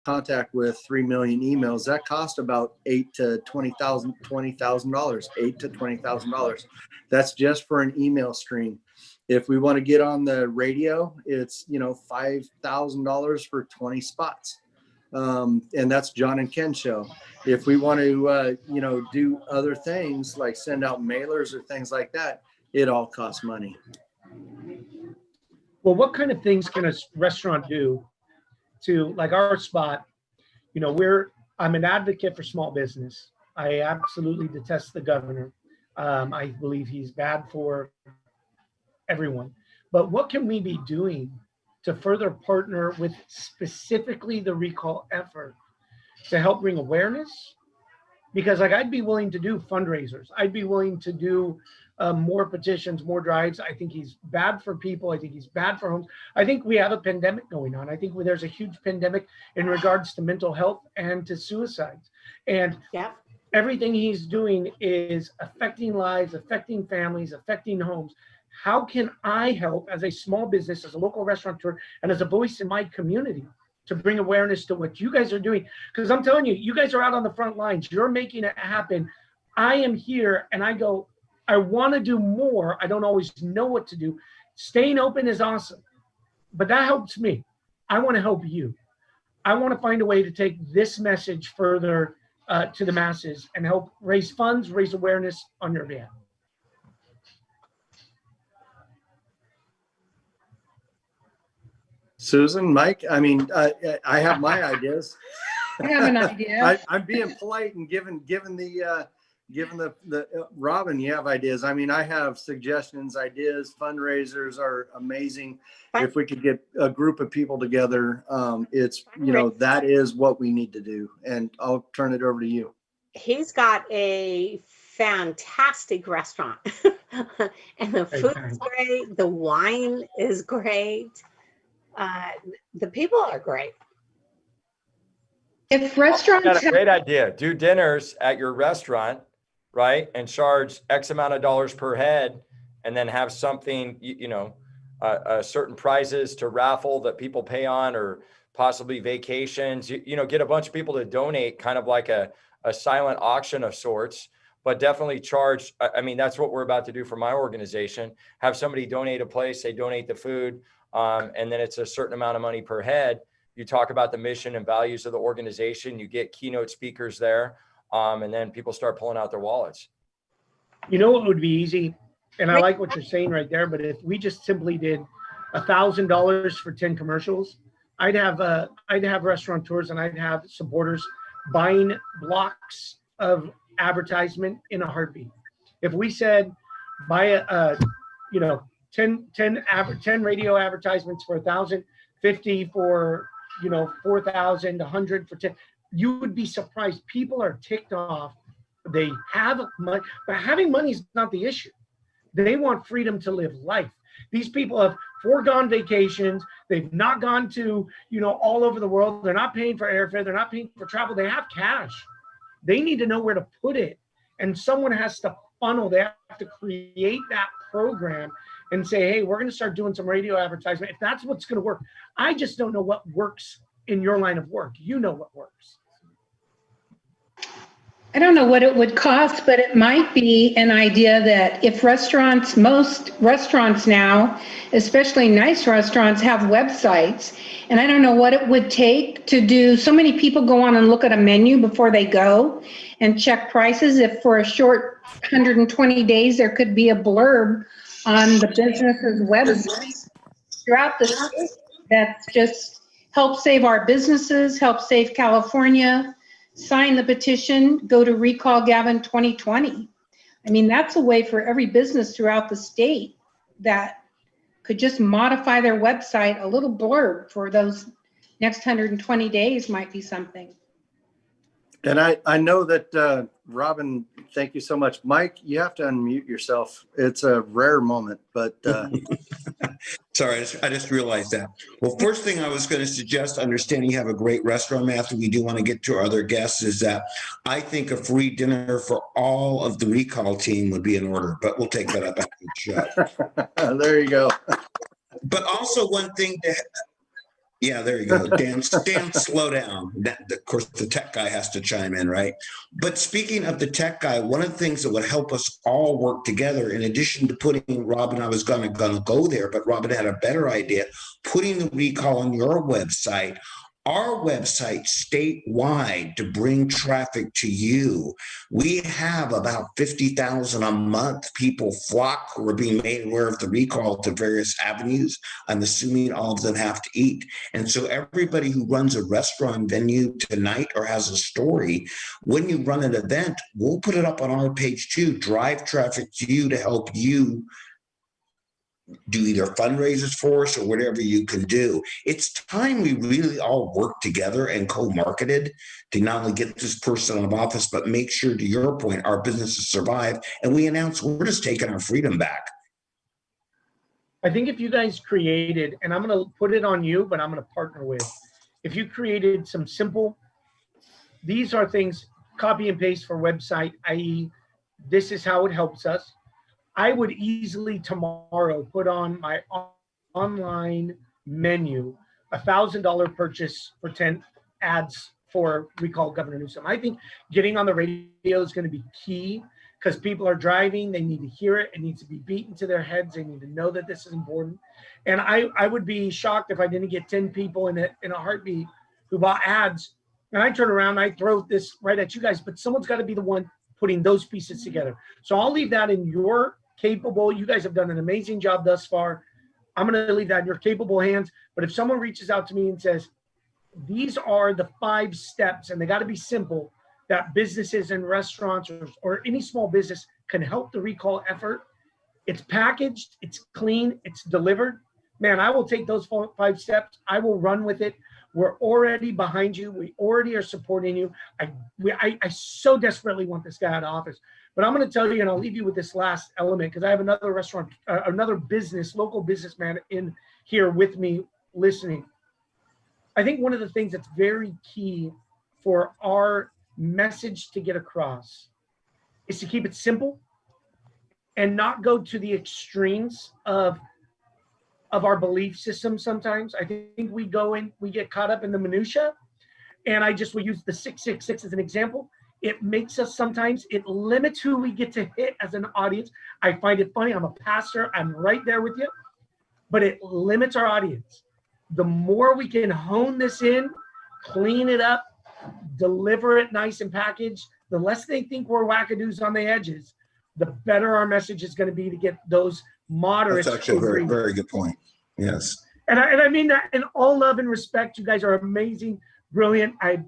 contact with 3 million emails, that cost about $8,000 to $20,000, $8,000 to $20,000. That's just for an email stream. If we want to get on the radio, it's, $5,000 for 20 spots. And that's John and Ken show. If we want to, do other things like send out mailers or things like that, it all costs money. Well, what kind of things can a restaurant do to, like our spot? I'm an advocate for small business. I absolutely detest the governor. I believe he's bad for everyone. But what can we be doing to further partner with specifically the recall effort to help bring awareness? Because I'd be willing to do fundraisers. I'd be willing to do more petitions, more drives. I think he's bad for people. I think he's bad for homes. I think we have a pandemic going on. I think there's a huge pandemic in regards to mental health and to suicides. And everything he's doing is affecting lives, affecting families, affecting homes. How can I help as a small business, as a local restaurateur, and as a voice in my community to bring awareness to what you guys are doing? Because I'm telling you, you guys are out on the front lines. You're making it happen. I am here and I want to do more. I don't always know what to do. Staying open is awesome, but that helps me. I want to help you. I want to find a way to take this message further to the masses and help raise funds, raise awareness on your behalf. Susan, Mike, I have my ideas. I have an idea. I'm being polite and given the Robin, you have ideas. I have suggestions, ideas. Fundraisers are amazing. If we could get a group of people together, it's, that is what we need to do. And I'll turn it over to you. He's got a fantastic restaurant and the food is great. The wine is great. The people are great. If restaurants got a great idea, do dinners at your restaurant, right? And charge X amount of dollars per head, and then have something, certain prizes to raffle that people pay on, or possibly vacations, get a bunch of people to donate, kind of like a silent auction of sorts, but definitely charge. That's what we're about to do for my organization. Have somebody donate a place, they donate the food. And then it's a certain amount of money per head. You talk about the mission and values of the organization, you get keynote speakers there, and then people start pulling out their wallets. What would be easy? And I like what you're saying right there, but if we just simply did $1,000 for 10 commercials, I'd have restaurateurs and I'd have supporters buying blocks of advertisement in a heartbeat. If we said buy 10 radio advertisements for 1,000, 50 for 4,000, 100 for 10, you would be surprised. People are ticked off. They have money, but having money is not the issue. They want freedom to live life. These people have foregone vacations. They've not gone to all over the world. They're not paying for airfare. They're not paying for travel. They have cash. They need to know where to put it, and someone has to funnel. They have to create that program and say, hey, we're going to start doing some radio advertisement. If that's what's going to work. I just don't know what works in your line of work. You know what works. I don't know what it would cost, but it might be an idea that if most restaurants now, especially nice restaurants, have websites, and I don't know what it would take to do. So many people go on and look at a menu before they go and check prices. If for a short 120 days, there could be a blurb on the business's website throughout the state that's just help save our businesses, help save California. Sign the petition, go to Recall Gavin 2020. That's a way for every business throughout the state that could just modify their website. A little blurb for those next 120 days might be something. And I know that, Robin, thank you so much. Mike, you have to unmute yourself. It's a rare moment, but. Sorry, I just realized that. Well, first thing I was going to suggest, understanding you have a great restaurant, Matthew, we do want to get to our other guests, is that I think a free dinner for all of the recall team would be in order, but we'll take that up after the show. There you go. But also one thing Yeah, there you go. Dan, slow down. Of course, the tech guy has to chime in, right? But speaking of the tech guy, one of the things that would help us all work together, in addition to putting Robin, I was gonna go there, but Robin had a better idea, putting the recall on your website, our website statewide to bring traffic to you. We have about 50,000 a month people flock who are being made aware of the recall to various avenues. I'm assuming all of them have to eat. And so everybody who runs a restaurant venue tonight or has a story, when you run an event, we'll put it up on our page too, drive traffic to you to help you do either fundraisers for us or whatever you can do. It's time we really all work together and co-marketed to not only get this person out of office, but make sure, to your point, our businesses survive. And we announce we're just taking our freedom back. I think if you guys created, and I'm going to put it on you, but I'm going to partner with, if you created some simple, these are things, copy and paste for website, i.e., this is how it helps us. I would easily tomorrow put on my online menu $1,000 purchase for 10 ads for Recall Governor Newsom. I think getting on the radio is going to be key because people are driving. They need to hear it. It needs to be beaten to their heads. They need to know that this is important. And I would be shocked if I didn't get 10 people in a heartbeat who bought ads. And I turn around, I throw this right at you guys, but someone's got to be the one putting those pieces together. So I'll leave that in your capable. You guys have done an amazing job thus far. I'm going to leave that in your capable hands. But if someone reaches out to me and says, these are the 5 steps, and they got to be simple, that businesses and restaurants or any small business can help the recall effort. It's packaged, it's clean, it's delivered. Man, I will take those 5 steps. I will run with it. We're already behind you. We already are supporting you. I so desperately want this guy out of office. But I'm going to tell you, and I'll leave you with this last element, because I have another restaurant, another business, local businessman in here with me listening. I think one of the things that's very key for our message to get across is to keep it simple and not go to the extremes of our belief system. Sometimes I think we get caught up in the minutia, and we use the 666 as an example. It makes us sometimes, it limits who we get to hit as an audience. I find it funny. I'm a pastor. I'm right there with you, but it limits our audience. The more we can hone this in, clean it up, deliver it nice and packaged, the less they think we're wackadoos on the edges, the better our message is going to be to get those moderates. That's actually a very, very good point. Yes. And I mean that in all love and respect. You guys are amazing, brilliant. I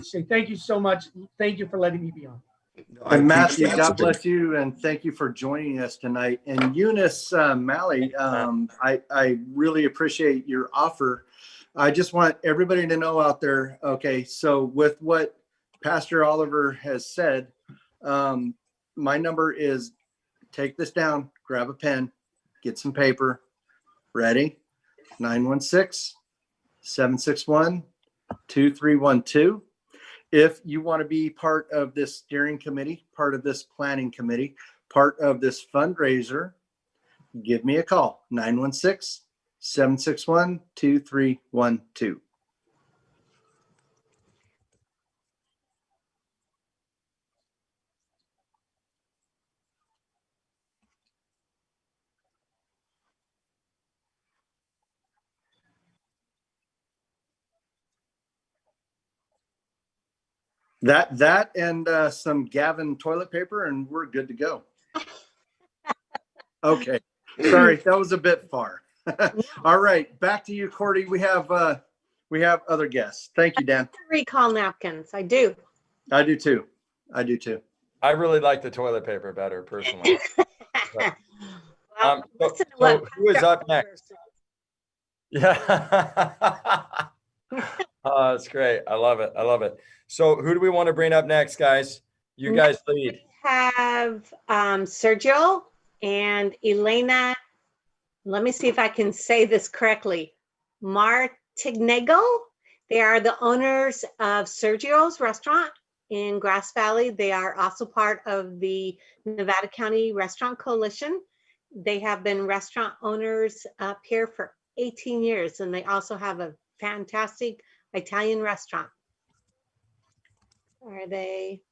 say thank you so much. Thank you for letting me be on. And Matthew, God bless you, and thank you for joining us tonight. And Eunice Malley, I really appreciate your offer. I just want everybody to know out there, okay, so with what Pastor Oliver has said, my number is, take this down, grab a pen, get some paper, ready? 916-761-2312. If you want to be part of this steering committee, part of this planning committee, part of this fundraiser, give me a call, 916-761-2312. That and some Gavin toilet paper, and we're good to go. Okay, sorry, that was a bit far. All right, back to you, Cordy. We have other guests. Thank you, Dan. Recall napkins. I do. I do too. I really like the toilet paper better, personally. Well, So who is up next? Yeah. Oh, that's great. I love it. So who do we want to bring up next, guys? You guys lead. We have Sergio and Elena. Let me see if I can say this correctly. Martignego. They are the owners of Sergio's restaurant in Grass Valley. They are also part of the Nevada County Restaurant Coalition. They have been restaurant owners up here for 18 years, and they also have a fantastic Italian restaurant. Are they?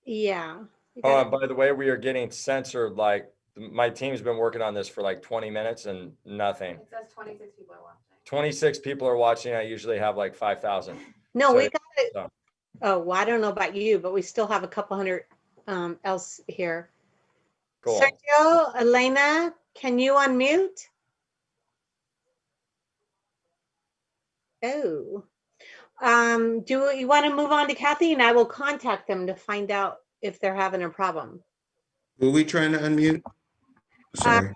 Yeah. You Oh, got and by the way, we are getting censored. Like my team's been working on this for like 20 minutes and nothing. It says 26 people are watching. 26 people are watching. I usually have like 5,000. No, So we got it. so- Oh, well, I don't know about you, but we still have a couple hundred else here. Cool. Sergio, Elena, can you unmute? Oh. Do you want to move on to Kathy, and I will contact them to find out if they're having a problem. Were we trying to unmute? Sorry.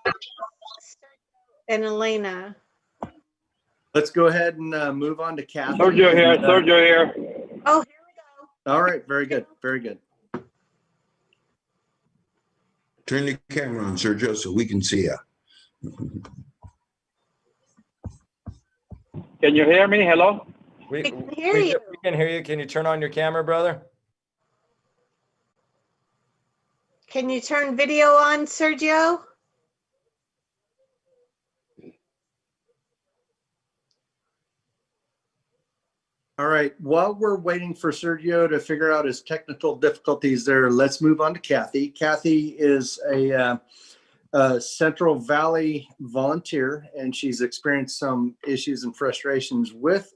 And Elena. Let's go ahead and move on to Kathy. Sergio here. And, Sergio here. Oh, here we go. all right, very good, very good. Turn the camera on, Sergio, so we can see you. Can you hear me? Hello? We can hear you. We can hear you. Can you turn on your camera, brother? Can you turn video on, Sergio? All right, while we're waiting for Sergio to figure out his technical difficulties there, let's move on to Kathy. Kathy is a Central Valley volunteer, and she's experienced some issues and frustrations with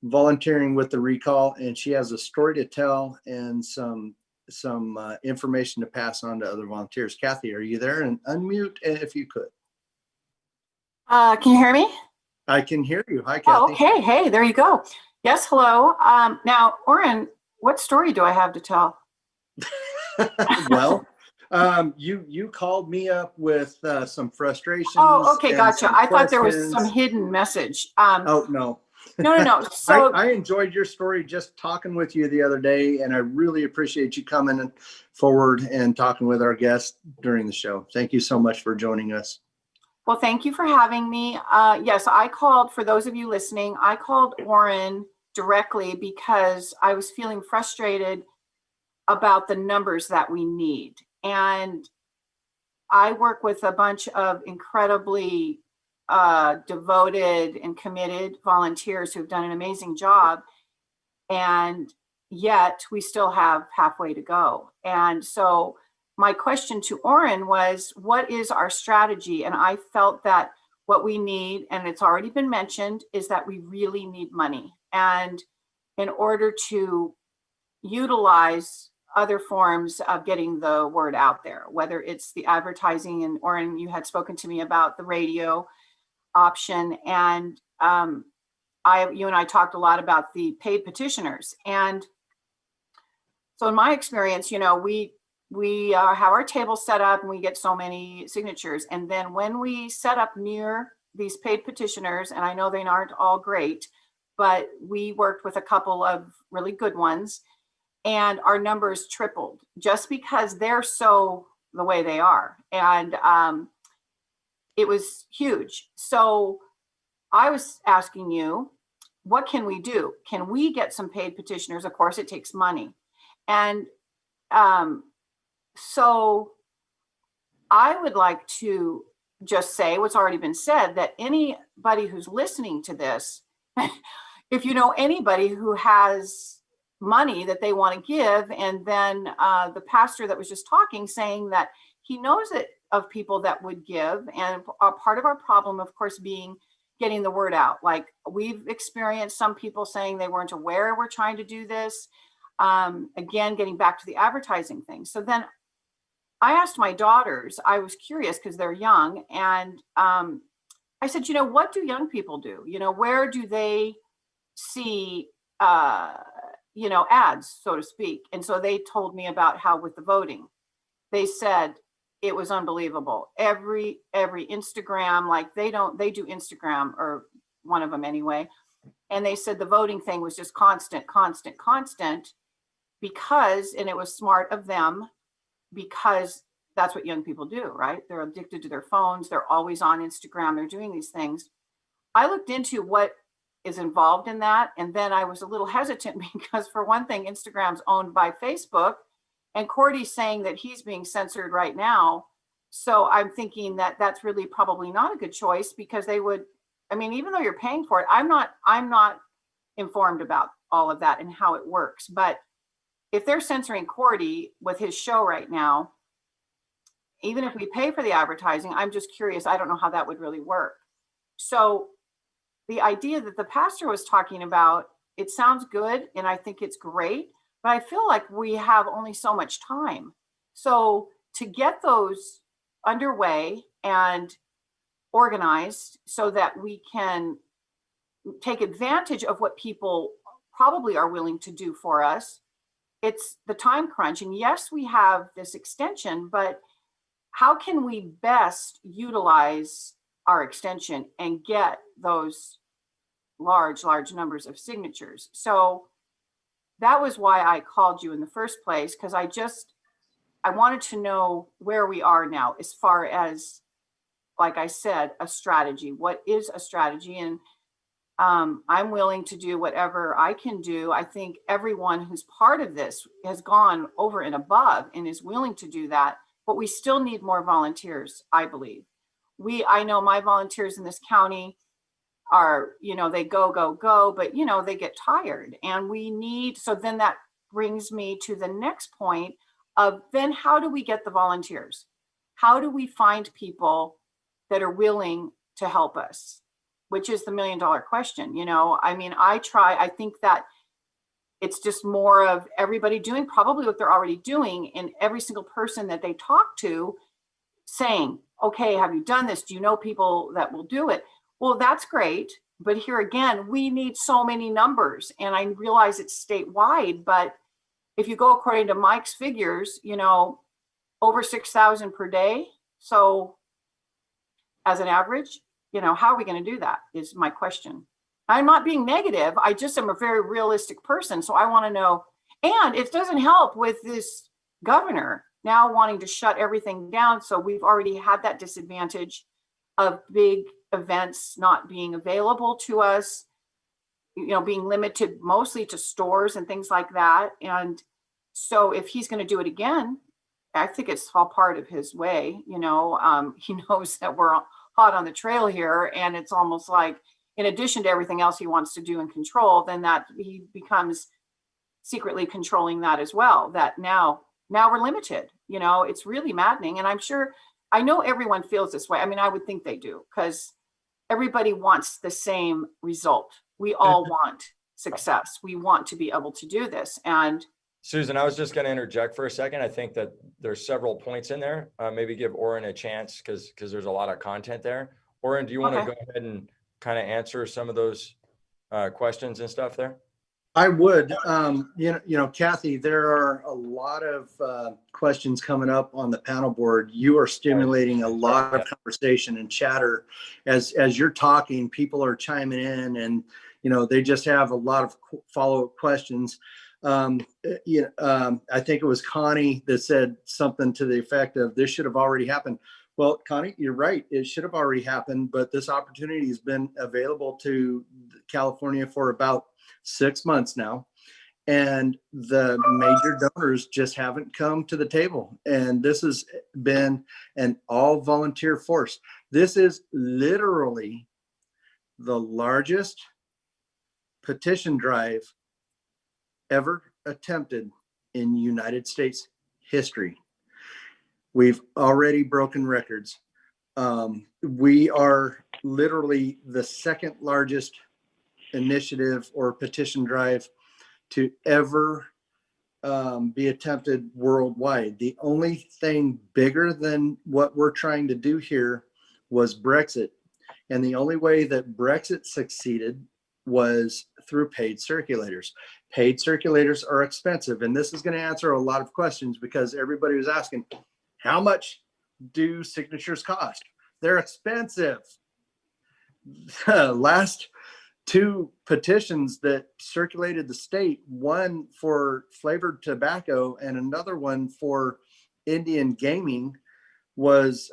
volunteering with the recall, and she has a story to tell and some information to pass on to other volunteers. Kathy, are you there? And unmute if you could. Can you hear me? I can hear you. Hi, Kathy. Oh, okay. Hey, there you go. Yes, hello. Now, Oren, what story do I have to tell? Well, you called me up with some frustrations. Oh, okay, and gotcha. some I thought there was questions. some hidden message. Oh, no. No. So I enjoyed your story just talking with you the other day, and I really appreciate you coming forward and talking with our guests during the show. Thank you so much for joining us. well, thank you for having me. Yes, I called, for those of you listening, I called Oren directly because I was feeling frustrated about the numbers that we need. And I work with a bunch of incredibly devoted and committed volunteers who've done an amazing job. And yet we still have halfway to go. And so my question to Oren was, what is our strategy? And I felt that what we need, and it's already been mentioned, is that we really need money. And in order to utilize other forms of getting the word out there, whether it's the advertising, and Oren, you had spoken to me about the radio option, and you and I talked a lot about the paid petitioners. And so in my experience, you know, we have our table set up and we get so many signatures. And then when we set up near these paid petitioners, and I know they aren't all great, but we worked with a couple of really good ones, and our numbers tripled just because they're so the way they are. And it was huge. So I was asking you, what can we do? Can we get some paid petitioners? Of course, it takes money. And so I would like to just say what's already been said, that anybody who's listening to this, if you know anybody who has money that they want to give, and then the pastor that was just talking saying that he knows it of people that would give, and a part of our problem, of course, being getting the word out. Like we've experienced some people saying they weren't aware we're trying to do this. Again, getting back to the advertising thing. So then I asked my daughters, I was curious because they're young, and I said, you know, what do young people do? You know, where do they see, you know, ads, so to speak? And so they told me about how with the voting, they said it was unbelievable. Every Instagram, like they do Instagram, or one of them anyway. And they said the voting thing was just constant, because, and it was smart of them, because that's what young people do, right? They're addicted to their phones. They're always on Instagram. They're doing these things. I looked into what is involved in that. And then I was a little hesitant because, for one thing, Instagram's owned by Facebook, and Cordy's saying that he's being censored right now So I'm thinking that that's really probably not a good choice, because they would, I mean, even though you're paying for it, I'm not informed about all of that and how it works. But if they're censoring Cordy with his show right now, even if we pay for the advertising, I'm just curious. I don't know how that would really work. So the idea that the pastor was talking about, it sounds good and I think it's great, but I feel like we have only so much time. So to get those underway and organized so that we can take advantage of what people probably are willing to do for us, it's the time crunch. And yes, we have this extension, but how can we best utilize our extension and get those large numbers of signatures? So that was why I called you in the first place, because I wanted to know where we are now as far as, like I said, a strategy. What is a strategy? And I'm willing to do whatever I can do. I think everyone who's part of this has gone over and above and is willing to do that, but we still need more volunteers, I believe. I know my volunteers in this county are, they go, but they get tired, and we need, so then that brings me to the next point of, then how do we get the volunteers? How do we find people that are willing to help us? Which is the $1 million question. I mean, I think that it's just more of everybody doing probably what they're already doing, and every single person that they talk to saying, okay, have you done this? Do you know people that will do it? Well, that's great. But here again, we need so many numbers, and I realize it's statewide, but if you go according to Mike's figures, over 6,000 per day. So as an average, how are we going to do that is my question. I'm not being negative. I just am a very realistic person. So I want to know, and it doesn't help with this governor now wanting to shut everything down. So we've already had that disadvantage of big events not being available to us, being limited mostly to stores and things like that. And so if he's going to do it again, I think it's all part of his way. He knows that we're hot on the trail here, and it's almost like, in addition to everything else he wants to do and control, then that he becomes secretly controlling that as well. That now we're limited. It's really maddening. And I know everyone feels this way. I mean, I would think they do, because everybody wants the same result. We all want success. We want to be able to do this. And Susan, I was just going to interject for a second. I think that there's several points in there. Maybe give Oren a chance, because there's a lot of content there. Oren, do you want to go ahead and kind of answer some of those questions and stuff there? I would. Kathy, there are a lot of questions coming up on the panel board. You are stimulating a lot of conversation and chatter as you're talking. People are chiming in, and they just have a lot of follow-up questions. I think it was Connie that said something to the effect of, this should have already happened. Well, Connie, you're right. It should have already happened, but this opportunity has been available to California for about 6 months now. And the major donors just haven't come to the table. And this has been an all volunteer force. This is literally the largest petition drive ever attempted in United States history. We've already broken records. We are literally the second largest initiative or petition drive to ever be attempted worldwide. The only thing bigger than what we're trying to do here was Brexit. And the only way that Brexit succeeded was through paid circulators. Paid circulators are expensive. And this is going to answer a lot of questions, because everybody was asking, how much do signatures cost? They're expensive. Last 2 petitions that circulated the state, one for flavored tobacco and another one for Indian gaming, was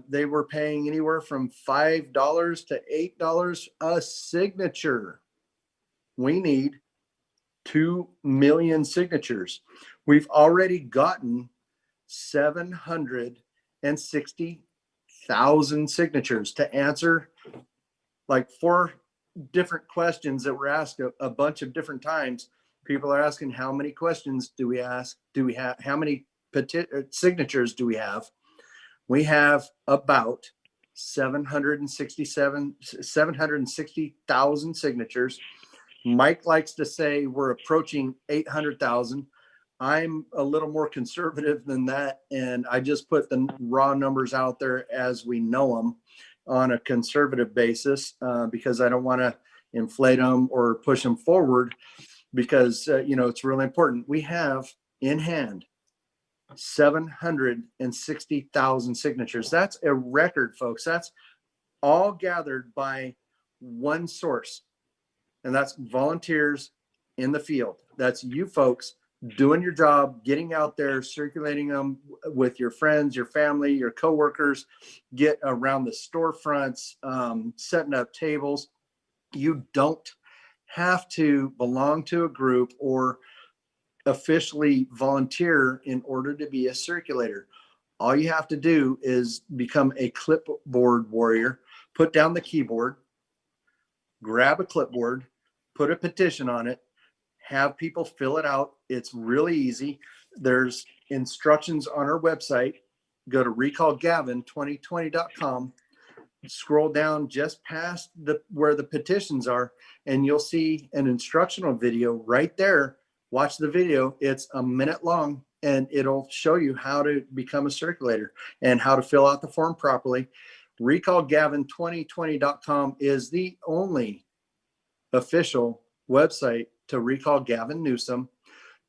they were paying anywhere from $5 to $8 a signature. We need 2 million signatures. We've already gotten 700 760,000 signatures to answer like 4 different questions that were asked a bunch of different times. People are asking, how many questions do we ask? Do we have, how many signatures do we have? We have about 760,000 signatures. Mike likes to say we're approaching 800,000. I'm a little more conservative than that, and I just put the raw numbers out there as we know them on a conservative basis, because I don't want to inflate them or push them forward, because it's really important. We have in hand 760,000 signatures. That's a record, folks. That's all gathered by one source, and that's volunteers in the field. That's you folks doing your job, getting out there, circulating them with your friends, your family, your coworkers, get around the storefronts, setting up tables. You don't have to belong to a group or officially volunteer in order to be a circulator. All you have to do is become a clipboard warrior, put down the keyboard, grab a clipboard, put a petition on it, have people fill it out. It's really easy. There's instructions on our website. Go to recallgavin2020.com, scroll down just past where the petitions are, and you'll see an instructional video right there. Watch the video. It's a minute long, and it'll show you how to become a circulator and how to fill out the form properly. Recallgavin2020.com is the only official website to recall Gavin Newsom.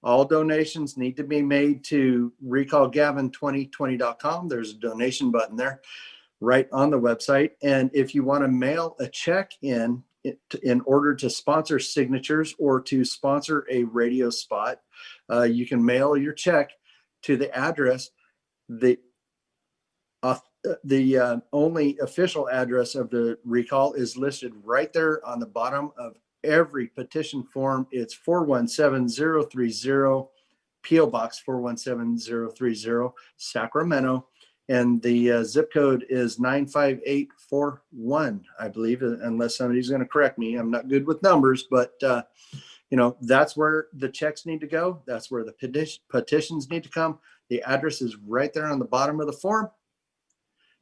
All donations need to be made to recallgavin2020.com. There's a donation button there right on the website. And if you want to mail a check in order to sponsor signatures or to sponsor a radio spot, you can mail your check to the address. The only official address of the recall is listed right there on the bottom of every petition form. It's 417030, P.O. Box 417030, Sacramento. And the zip code is 95841, I believe, unless somebody's going to correct me. I'm not good with numbers, but that's where the checks need to go. That's where the petitions need to come. The address is right there on the bottom of the form.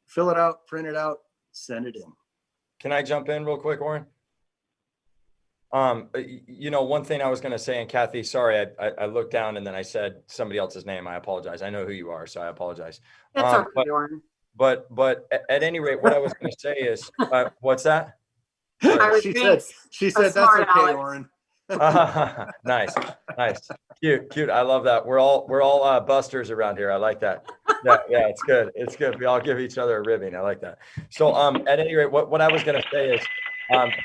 Fill it out, print it out, send it in. Can I jump in real quick, Warren? One thing I was going to say, and Kathy, sorry, I looked down and then I said somebody else's name. I apologize. I know who you are, so I apologize. That's okay, Warren. But at any rate, what I was going to say is, what's that? She said that's okay, Warren. Nice. Cute. I love that. We're all busters around here. I like that. Yeah, it's good. It's good. We all give each other a ribbing. I like that. So at any rate, what I was going to say is,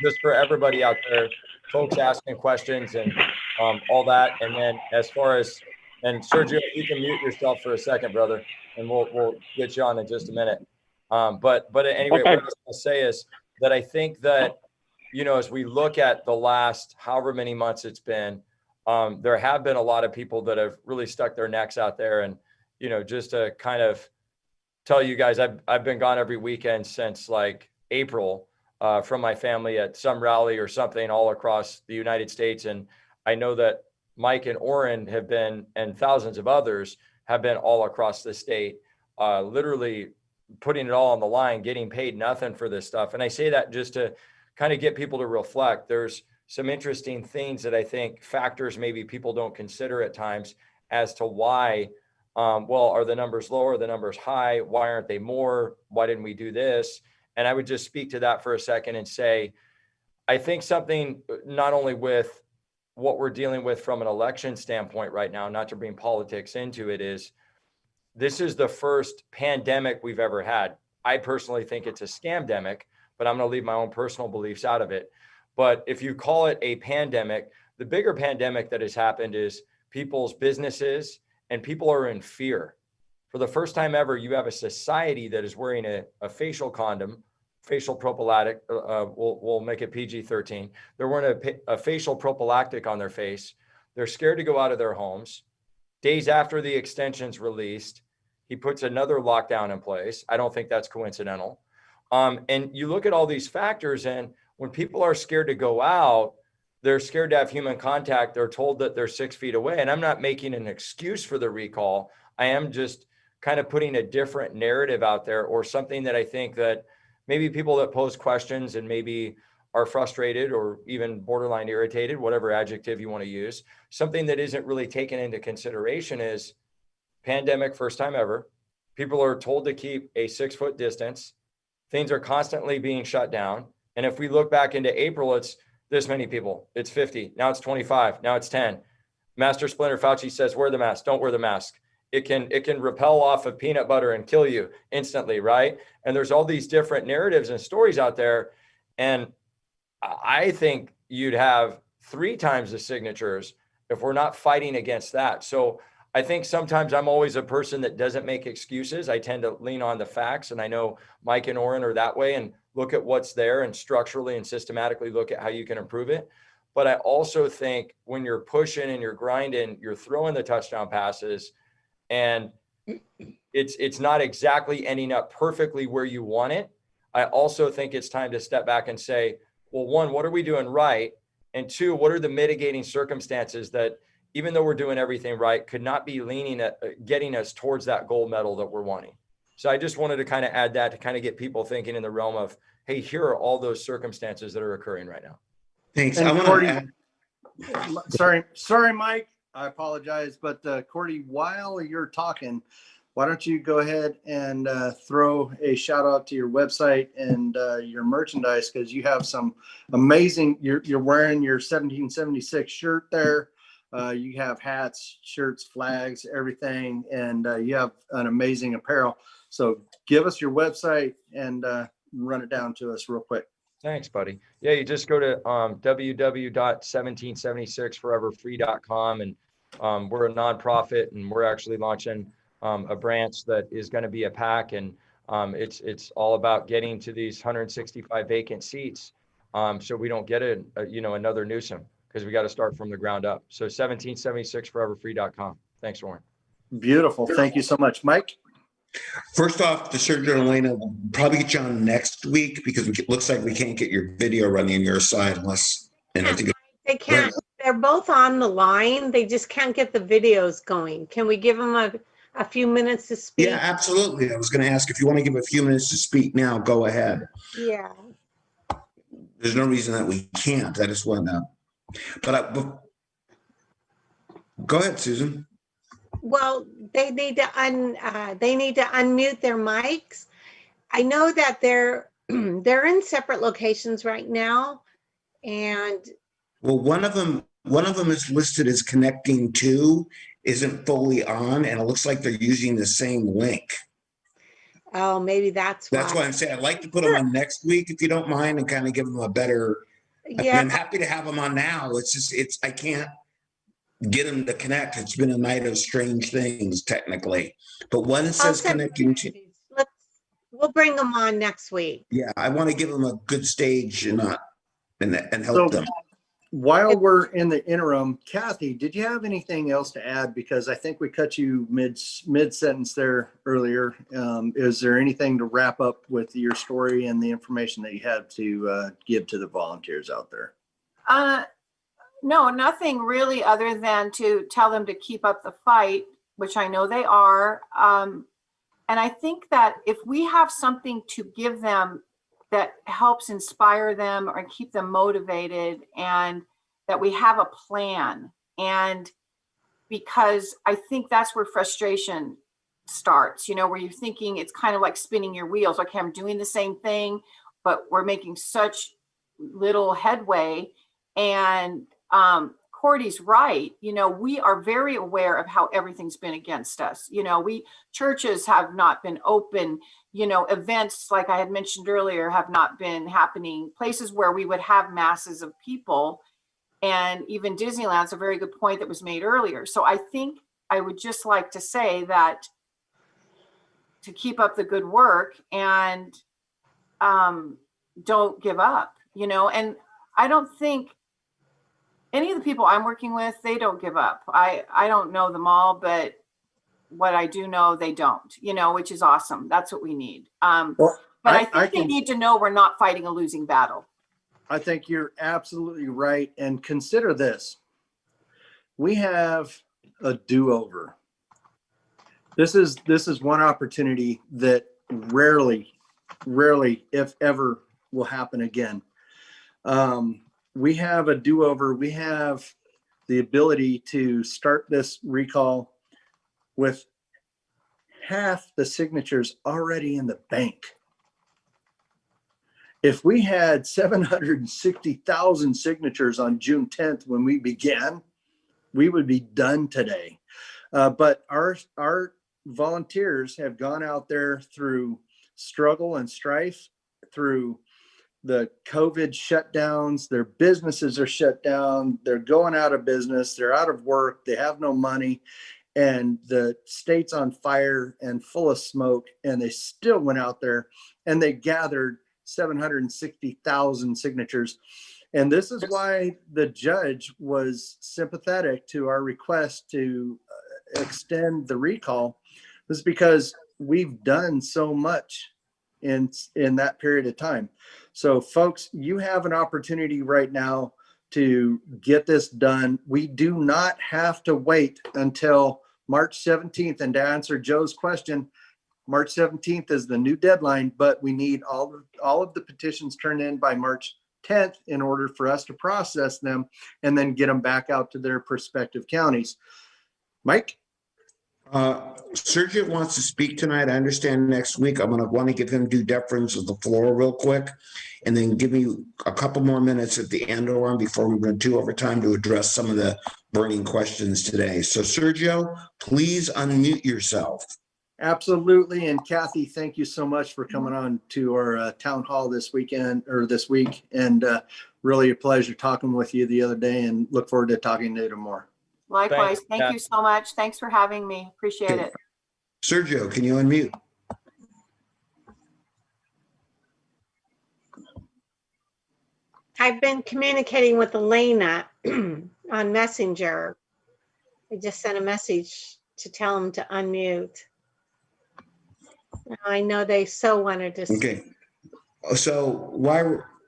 just for everybody out there, folks asking questions and all that. And then as far as, and Sergio, you can mute yourself for a second, brother, and we'll get you on in just a minute. But at any rate, what I was going to say is that I think that, as we look at the last however many months it's been, there have been a lot of people that have really stuck their necks out there. And, just to kind of tell you guys, I've been gone every weekend since like April. From my family at some rally or something all across the United States. And I know that Mike and Orrin have been, and thousands of others have been all across the state, literally putting it all on the line, getting paid nothing for this stuff. And I say that just to kind of get people to reflect. There's some interesting things that I think factors maybe people don't consider at times as to why, are the numbers low? Are the numbers high? Why aren't they more? Why didn't we do this? And I would just speak to that for a second and say, I think something not only with what we're dealing with from an election standpoint right now, not to bring politics into it, is this is the first pandemic we've ever had. I personally think it's a scamdemic, but I'm going to leave my own personal beliefs out of it. But if you call it a pandemic, the bigger pandemic that has happened is people's businesses and people are in fear. For the first time ever, you have a society that is wearing a facial condom, facial prophylactic. We'll make it PG-13. They're wearing a facial prophylactic on their face. They're scared to go out of their homes. Days after the extension's released, He puts another lockdown in place. I don't think that's coincidental. And you look at all these factors, and when people are scared to go out, they're scared to have human contact. They're told that they're 6 feet away. And I'm not making an excuse for the recall. I am just kind of putting a different narrative out there, or something that I think that maybe people that pose questions and maybe are frustrated or even borderline irritated, whatever adjective you want to use, something that isn't really taken into consideration is pandemic, first time ever. People are told to keep a 6-foot distance. Things are constantly being shut down. And if we look back into April, it's this many people, it's 50, now it's 25, now it's 10. Master Splinter Fauci says, wear the mask, don't wear the mask. It can repel off of peanut butter and kill you instantly, right? And there's all these different narratives and stories out there. And I think you'd have 3 times the signatures if we're not fighting against that. So I think sometimes I'm always a person that doesn't make excuses. I tend to lean on the facts, and I know Mike and Oren are that way, and look at what's there and structurally and systematically look at how you can improve it. But I also think when you're pushing and you're grinding, you're throwing the touchdown passes, and it's not exactly ending up perfectly where you want it. I also think it's time to step back and say, well, 1, what are we doing right? And 2, what are the mitigating circumstances that, even though we're doing everything right, could not be leaning at getting us towards that gold medal that we're wanting? So I just wanted to kind of add that to kind of get people thinking in the realm of, hey, here are all those circumstances that are occurring right now. Thanks. And I want Cordy, to add, sorry, Mike. I apologize, but Cordy, while you're talking, why don't you go ahead and throw a shout out to your website and your merchandise, because you have some amazing. You're wearing your 1776 shirt there. You have hats, shirts, flags, everything, and you have an amazing apparel. So give us your website and run it down to us real quick. Thanks, buddy. Yeah, you just go to www.1776foreverfree.com, and we're a nonprofit, and we're actually launching a branch that is going to be a pack, and it's all about getting to these 165 vacant seats, so we don't get another Newsom, because we got to start from the ground up. So 1776foreverfree.com. Thanks, Warren. Beautiful. Thank you so much, Mike. first off, the Surgeon Elena will probably get you on next week, because it looks like we can't get your video running on your side unless, and I think They can't, they're both on the line. They just can't get the videos going. Can we give them a few minutes to speak? yeah, absolutely. I was going to ask if you want to give a few minutes to speak now, go ahead. Yeah. There's no reason that we can't. I just want to, but go ahead, Susan. Well, they need to unmute their mics. I know that they're in separate locations right now, and Well, one of them is listed as connecting to, isn't fully on, and it looks like they're using the same link. oh, maybe that's why. That's why I'm saying I'd like to put them on next week, if you don't mind, and kind of give them a better. Yeah. I'm happy to have them on now. It's just I can't get them to connect. It's been a night of strange things, technically. But one says connecting to. We'll bring them on next week. Yeah, I want to give them a good stage and help them. While we're in the interim, Kathy, did you have anything else to add? Because I think we cut you mid sentence there earlier. Is there anything to wrap up with your story and the information that you have to give to the volunteers out there? No, nothing really, other than to tell them to keep up the fight, which I know they are. And I think that if we have something to give them that helps inspire them or keep them motivated, and that we have a plan, and because I think that's where frustration starts, where you're thinking it's kind of like spinning your wheels. Okay, I'm doing the same thing, but we're making such little headway. And Cordy's right. We are very aware of how everything's been against us. Churches have not been open. Events, like I had mentioned earlier, have not been happening. Places where we would have masses of people, and even Disneyland's a very good point that was made earlier. So I think I would just like to say that to keep up the good work, and don't give up, and I don't think any of the people I'm working with, they don't give up. I don't know them all, but what I do know, they don't, which is awesome. That's what we need. Well, But I think they need to know we're not fighting a losing battle. I think you're absolutely right. And consider this. We have a do-over. This is one opportunity that rarely, if ever, will happen again. We have a do-over. We have the ability to start this recall with half the signatures already in the bank. If we had 760,000 signatures on June 10th when we began, we would be done today. But our volunteers have gone out there through struggle and strife, through the COVID shutdowns. Their businesses are shut down. They're going out of business. They're out of work. They have no money. And the state's on fire and full of smoke. And they still went out there and they gathered 760,000 signatures. And this is why the judge was sympathetic to our request to extend the recall, is because we've done so much in that period of time. So folks, you have an opportunity right now to get this done. We do not have to wait until March 17th. And to answer Joe's question, March 17th is the new deadline, but we need all of the petitions turned in by March 10th in order for us to process them and then get them back out to their respective counties. Mike? Sergio wants to speak tonight. I understand next week. I'm going to want to give him due deference of the floor real quick, and then give me a couple more minutes at the end or before we run to overtime to address some of the burning questions today. So Sergio, please unmute yourself. Absolutely. And Kathy, thank you so much for coming on to our town hall this week. And really a pleasure talking with you the other day, and look forward to talking to you more. Likewise. Thank you so much. Thanks for having me. Appreciate it. Sergio, can you unmute? I've been communicating with Elena on Messenger. I just sent a message to tell him to unmute. I know they so wanted to. Okay. So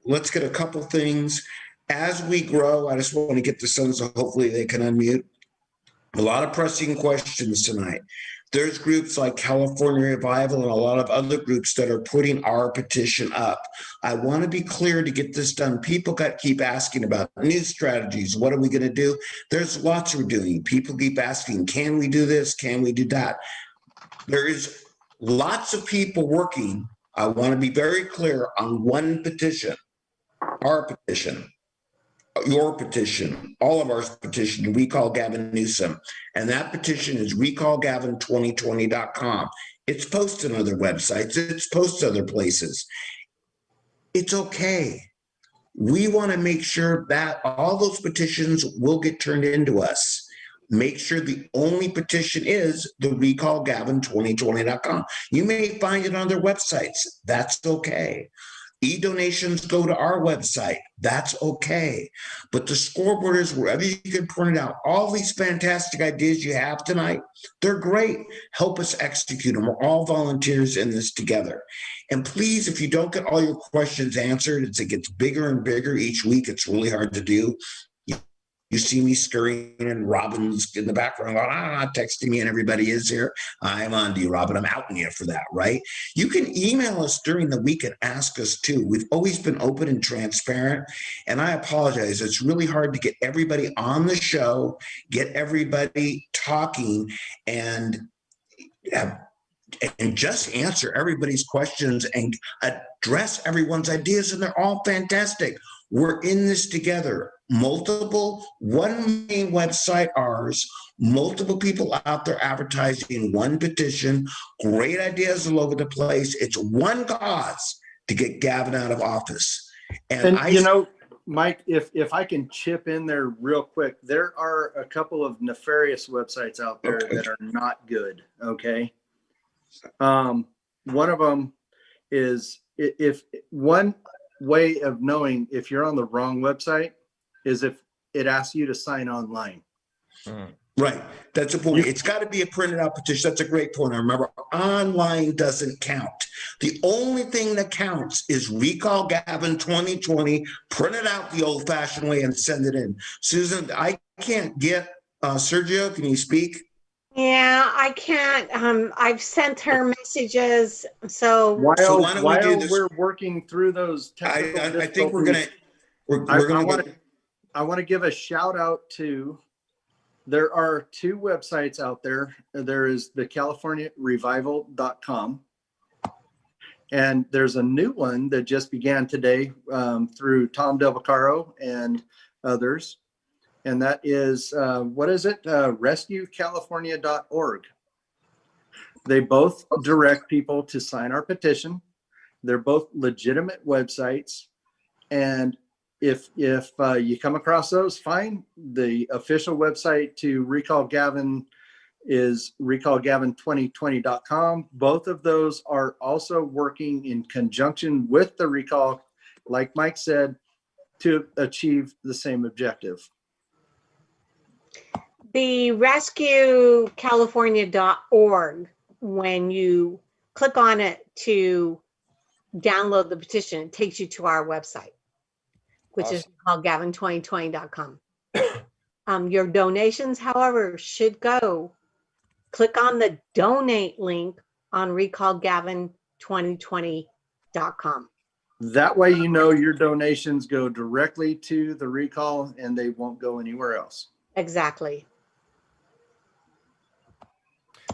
let's get a couple things. As we grow, I just want to get this done so hopefully they can unmute. A lot of pressing questions tonight. There's groups like California Revival and a lot of other groups that are putting our petition up. I want to be clear to get this done. People keep asking about new strategies. What are we going to do? There's lots we're doing. People keep asking, can we do this? Can we do that? There is lots of people working. I want to be very clear on one petition, our petition. Your petition, all of our petition, Recall Gavin Newsom. And that petition is recallgavin2020.com. It's posted on other websites. It's posted other places. It's okay. We want to make sure that all those petitions will get turned into us. Make sure the only petition is the recallgavin2020.com. You may find it on their websites. That's okay. E-donations go to our website. That's okay. But the scoreboard is wherever you can print it out. All these fantastic ideas you have tonight, they're great. Help us execute them. We're all volunteers in this together. And please, if you don't get all your questions answered, it gets bigger and bigger each week. It's really hard to do. You see me scurrying and Robin's in the background going, texting me, and everybody is here. I'm on to you, Robin. I'm outing you for that, right? You can email us during the week and ask us too. We've always been open and transparent. And I apologize. It's really hard to get everybody on the show, get everybody talking, and just answer everybody's questions and address everyone's ideas. And they're all fantastic. We're in this together. One main website, ours, multiple people out there advertising one petition, great ideas all over the place. It's one cause to get Gavin out of office. And Mike, if I can chip in there real quick, there are a couple of nefarious websites out there that are not good. Okay. One of them is, if one way of knowing if you're on the wrong website is if it asks you to sign online. Right. That's a point. It's got to be a printed out petition. That's a great point. I remember online doesn't count. The only thing that counts is recall Gavin 2020, print it out the old fashioned way and send it in. Susan, I can't get Sergio. Can you speak? Yeah, I can't. I've sent her messages. So While, why don't we do this? we're working through those technical I think difficulties, we're gonna I want to give a shout out to, there are two websites out there. There is the CaliforniaRevival.com, and there's a new one that just began today through Tom Del Vaccaro and others. And that is, what is it? RescueCalifornia.org. They both direct people to sign our petition. They're both legitimate websites. And if you come across those, fine. The official website to Recall Gavin is recallgavin2020.com. Both of those are also working in conjunction with the recall, like Mike said, to achieve the same objective. the rescuecalifornia.org, when you click on it to download the petition, it takes you to our website, which is called Gavin2020.com. Your donations, however, should go, click on the donate link on recallgavin2020.com. That way, you know, your donations go directly to the recall and they won't go anywhere else. Exactly.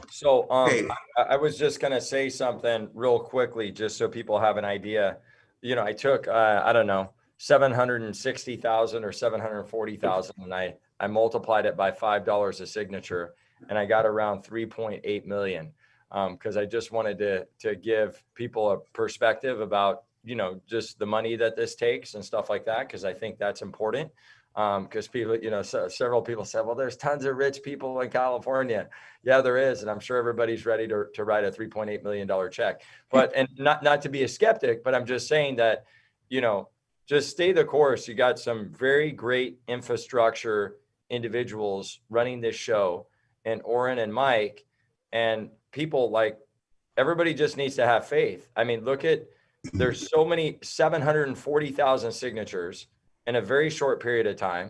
So I was just going to say something real quickly, just so people have an idea. You know, I took, I don't know, 760,000 or 740,000, and I multiplied it by $5 a signature, and I got around 3.8 million. Because I just wanted to give people a perspective about, you know, just the money that this takes and stuff like that, because I think that's important. Because people, you know, several people said, well, there's tons of rich people in California. Yeah, there is. And I'm sure everybody's ready to write a $3.8 million check. But, and not to be a skeptic, but I'm just saying that, you know, just stay the course. You got some very great infrastructure individuals running this show, and Oren and Mike, and people like, everybody just needs to have faith. I mean, look at, there's so many, 740,000 signatures in a very short period of time,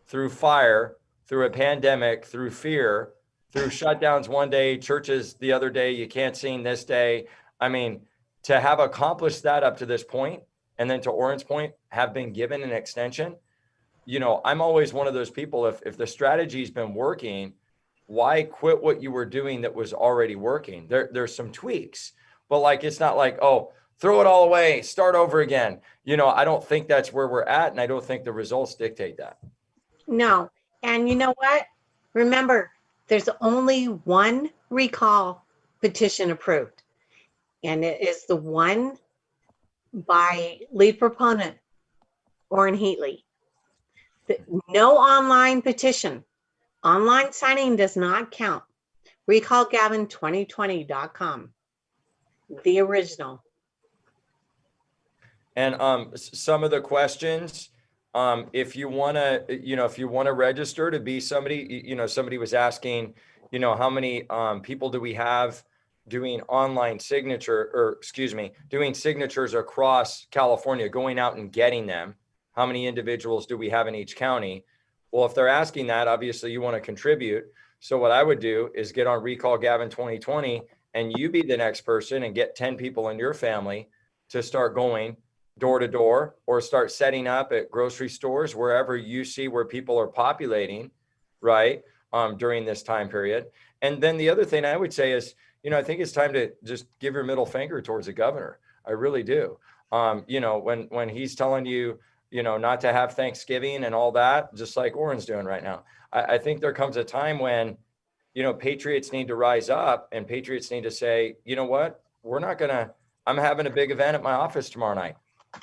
through fire, through a pandemic, through fear, through shutdowns one day, churches the other day, you can't sing this day. I mean, to have accomplished that up to this point, and then to Oren's point, have been given an extension, you know, I'm always one of those people, if the strategy's been working, why quit what you were doing that was already working? There's some tweaks, but like, it's not like, oh, throw it all away, start over again. You know, I don't think that's where we're at, and I don't think the results dictate that. No. And you know what? Remember, there's only one recall petition approved, and it is the one by lead proponent, Orrin Heatley. No online petition. Online signing does not count. Recallgavin2020.com. The original. And some of the questions, if you want to, you know, if you want to register to be somebody, you know, somebody was asking, you know, how many people do we have doing online signature, or excuse me, doing signatures across California, going out and getting them? How many individuals do we have in each county? Well, if they're asking that, obviously you want to contribute. So what I would do is get on Recall Gavin 2020, and you be the next person and get 10 people in your family to start going door to door, or start setting up at grocery stores, wherever you see where people are populating, right, during this time period. And then the other thing I would say is, you know, I think it's time to just give your middle finger towards the governor. I really do. You know, when he's telling you, you know, not to have Thanksgiving and all that, just like Oren's doing right now. I think there comes a time when, you know, patriots need to rise up, and patriots need to say, you know what, we're not gonna, I'm having a big event at my office tomorrow night.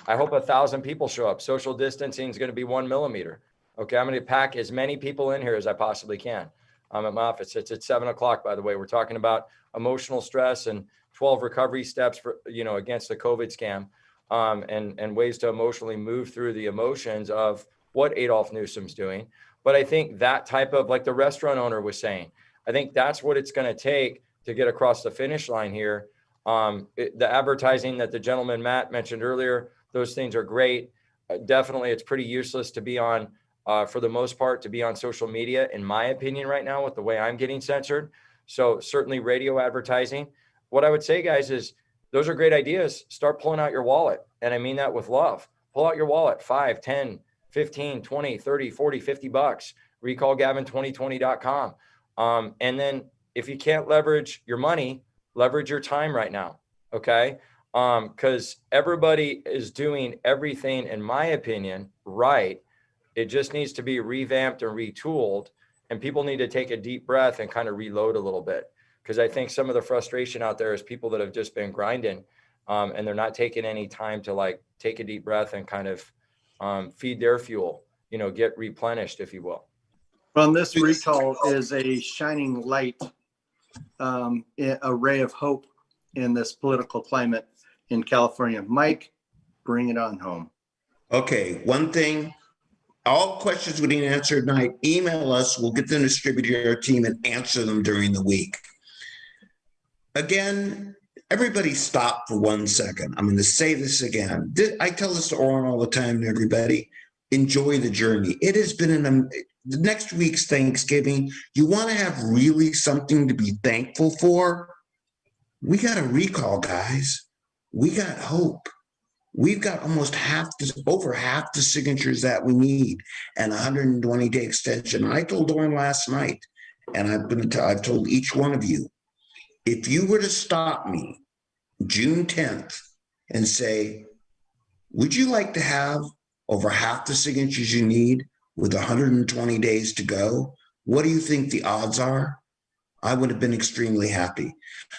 I hope 1,000 people show up. Social distancing is going to be 1 millimeter. Okay. I'm going to pack as many people in here as I possibly can. I'm at my office. It's at 7 o'clock, by the way. We're talking about emotional stress and 12 recovery steps for, you know, against the COVID scam, and ways to emotionally move through the emotions of what Adolph Newsom's doing. But I think that type of, like the restaurant owner was saying, I think that's what it's going to take to get across the finish line here. The advertising that the gentleman Matt mentioned earlier, those things are great. Definitely, it's pretty useless to be on, for the most part, to be on social media, in my opinion, right now with the way I'm getting censored. So certainly radio advertising. What I would say, guys, is those are great ideas. Start pulling out your wallet. And I mean that with love. Pull out your wallet, 5, 10, 15, 20, 30, 40, 50 bucks. Recall Gavin2020.com. And then if you can't leverage your money, leverage your time right now. Okay. Because everybody is doing everything, in my opinion, right. It just needs to be revamped and retooled, and people need to take a deep breath and kind of reload a little bit. Because I think some of the frustration out there is people that have just been grinding, and they're not taking any time to like take a deep breath and kind of feed their fuel, get replenished, if you will. Well, this recall is a shining light, a ray of hope in this political climate in California. Mike, bring it on home. Okay, one thing, all questions we didn't answer tonight, email us. We'll get them distributed to our team and answer them during the week. Again, everybody stop for 1 second. I'm going to say this again. I tell this to Oren all the time to everybody. Enjoy the journey. It has been the next week's Thanksgiving. You want to have really something to be thankful for? We got a recall, guys. We got hope. We've got almost over half the signatures that we need, and 120-day extension. I told Oren last night, and I've told each one of you, if you were to stop me June 10th and say, would you like to have over half the signatures you need with 120 days to go? What do you think the odds are? I would have been extremely happy.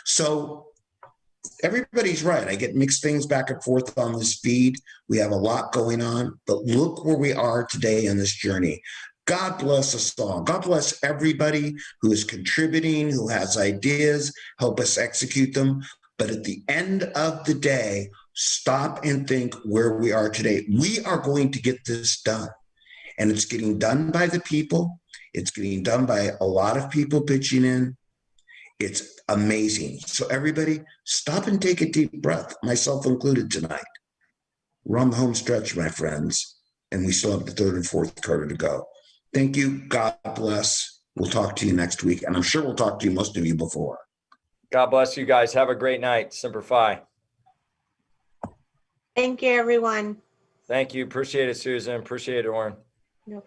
So everybody's right. I get mixed things back and forth on this feed. We have a lot going on, but look where we are today in this journey. God bless us all. God bless everybody who is contributing, who has ideas, help us execute them. But at the end of the day, stop and think where we are today. We are going to get this done. And it's getting done by the people. It's getting done by a lot of people pitching in. It's amazing. So everybody, stop and take a deep breath, myself included tonight. We're on the home stretch, my friends, and we still have the third and fourth quarter to go. Thank you. God bless. We'll talk to you next week, and I'm sure we'll talk to you, most of you, before. God bless you guys. Have a great night. Semper Fi. Thank you, everyone. Thank you. Appreciate it, Susan. Appreciate it, Oren. No